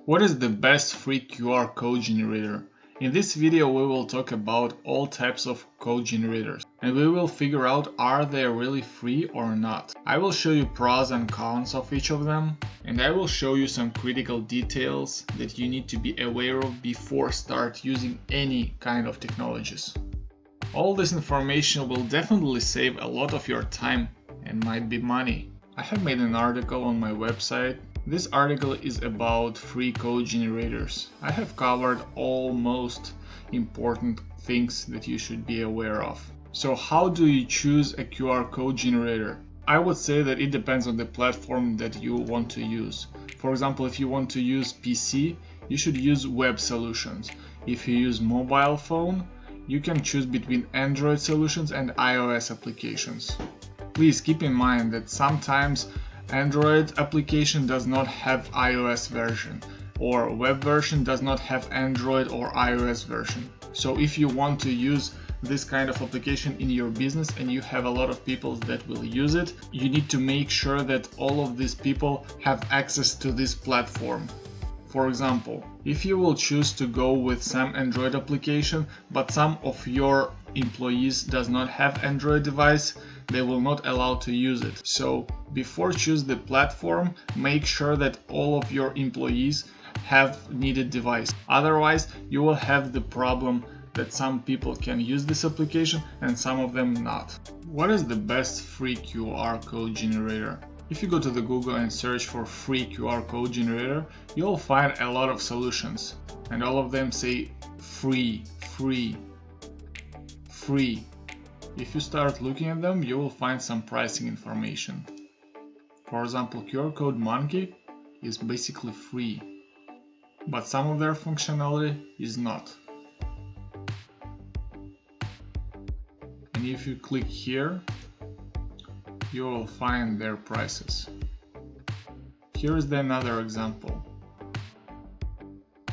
What is the best free QR code generator? In this video we will talk about all types of code generators and we will figure out are they really free or not. I will show you pros and cons of each of them and I will show you some critical details that you need to be aware of before start using any kind of technologies. All this information will definitely save a lot of your time and might be money. I have made an article on my website. This article is about free code generators. I have covered all most important things that you should be aware of. So how do you choose a QR code generator? I would say that it depends on the platform that you want to use. For example, if you want to use PC, you should use web solutions. If you use mobile phone, you can choose between Android solutions and iOS applications. Please keep in mind that sometimes Android application does not have iOS version, or web version does not have Android or iOS version. So if you want to use this kind of application in your business and you have a lot of people that will use it, you need to make sure that all of these people have access to this platform. For example, if you will choose to go with some Android application, but some of your employees does not have Android device, they will not allow to use it. So before choose the platform, make sure that all of your employees have needed device. Otherwise, you will have the problem that some people can use this application and some of them not. What is the best free QR code generator? If you go to the Google and search for free QR code generator, you'll find a lot of solutions and all of them say free, free, free. If you start looking at them, you will find some pricing information. For example, QR Code Monkey is basically free, but some of their functionality is not. And if you click here, you will find their prices. Here is another example.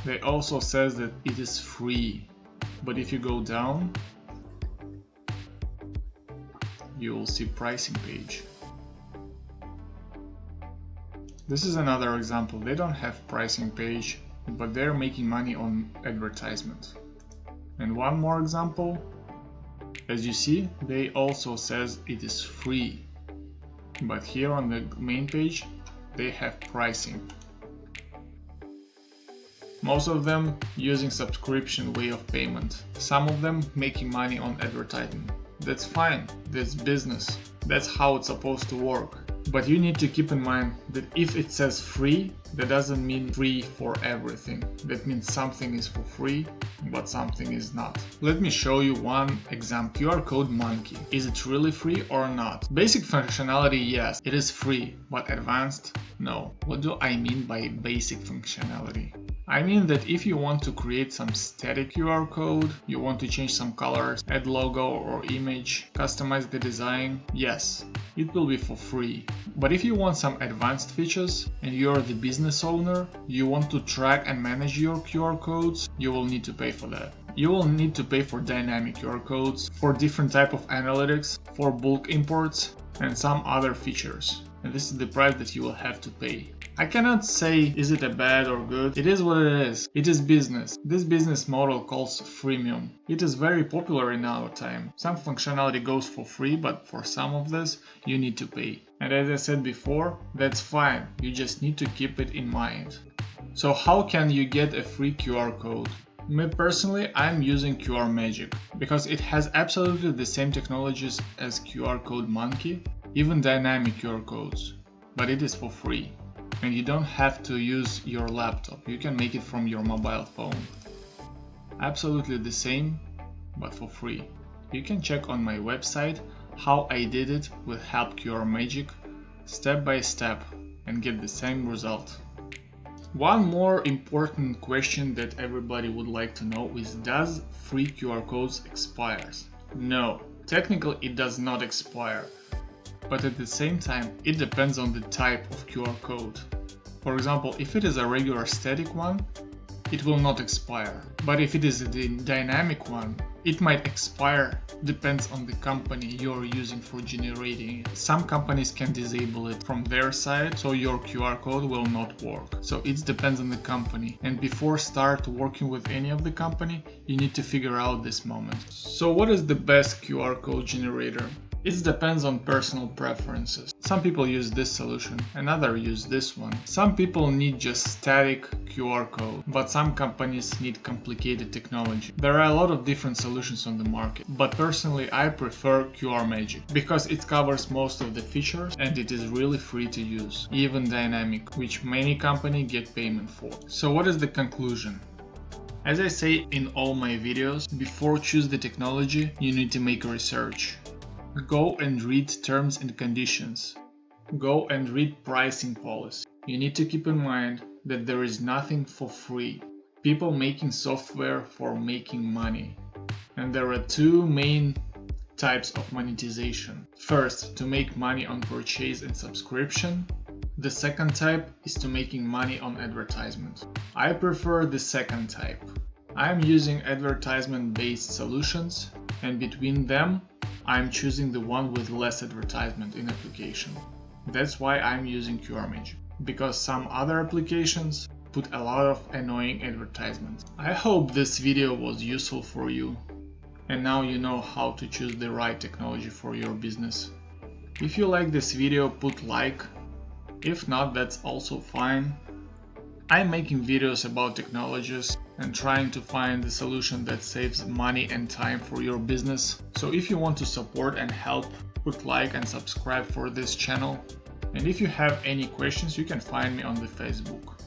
They also says that it is free, but if you go down, you will see pricing page. This is another example. They don't have pricing page, but they're making money on advertisement. And one more example. As you see, they also says it is free, but here on the main page they have pricing. Most of them using subscription way of payment. Some of them making money on advertising. That's fine, that's business, that's how it's supposed to work. But you need to keep in mind that if it says free, that doesn't mean free for everything. That means something is for free, but something is not. Let me show you one example. QR Code Monkey. Is it really free or not? Basic functionality, yes, it is free, but advanced, no. What do I mean by basic functionality? I mean that if you want to create some static QR code, you want to change some colors, add logo or image, customize the design, yes, it will be for free. But if you want some advanced features and you're the business owner, you want to track and manage your QR codes, you will need to pay for that. You will need to pay for dynamic QR codes, for different type of analytics, for bulk imports and some other features. And this is the price that you will have to pay. I cannot say is it a bad or good, it is what it is. It is business. This business model calls freemium. It is very popular in our time. Some functionality goes for free, but for some of this you need to pay. And as I said before, that's fine, you just need to keep it in mind. So how can you get a free QR code? Me personally, I'm using QR Magic because it has absolutely the same technologies as QR Code Monkey, even dynamic QR codes, but it is for free. And you don't have to use your laptop, you can make it from your mobile phone. Absolutely the same, but for free. You can check on my website how I did it with Help QR Magic step by step and get the same result. One more important question that everybody would like to know is, does free QR codes expires? No, technically it does not expire. But at the same time, it depends on the type of QR code. For example, if it is a regular static one, it will not expire. But if it is a dynamic one, it might expire, depends on the company you're using for generating it. Some companies can disable it from their side, so your QR code will not work. So it depends on the company. And before start working with any of the company, you need to figure out this moment. So what is the best QR code generator? It depends on personal preferences. Some people use this solution, and others use this one. Some people need just static QR code, but some companies need complicated technology. There are a lot of different solutions on the market, but personally I prefer QR Magic because it covers most of the features and it is really free to use, even dynamic, which many companies get payment for. So what is the conclusion? As I say in all my videos, before choose the technology, you need to make research. Go and read terms and conditions. Go and read pricing policy. You need to keep in mind that there is nothing for free. People making software for making money. And there are two main types of monetization. First, to make money on purchase and subscription. The second type is to making money on advertisement. I prefer the second type. I'm using advertisement-based solutions, and between them, I'm choosing the one with less advertisement in application. That's why I'm using QR Magic, because some other applications put a lot of annoying advertisements. I hope this video was useful for you, and now you know how to choose the right technology for your business. If you like this video, put like. If not, that's also fine. I'm making videos about technologies and trying to find the solution that saves money and time for your business. So if you want to support and help, put like and subscribe for this channel. And if you have any questions, you can find me on the Facebook.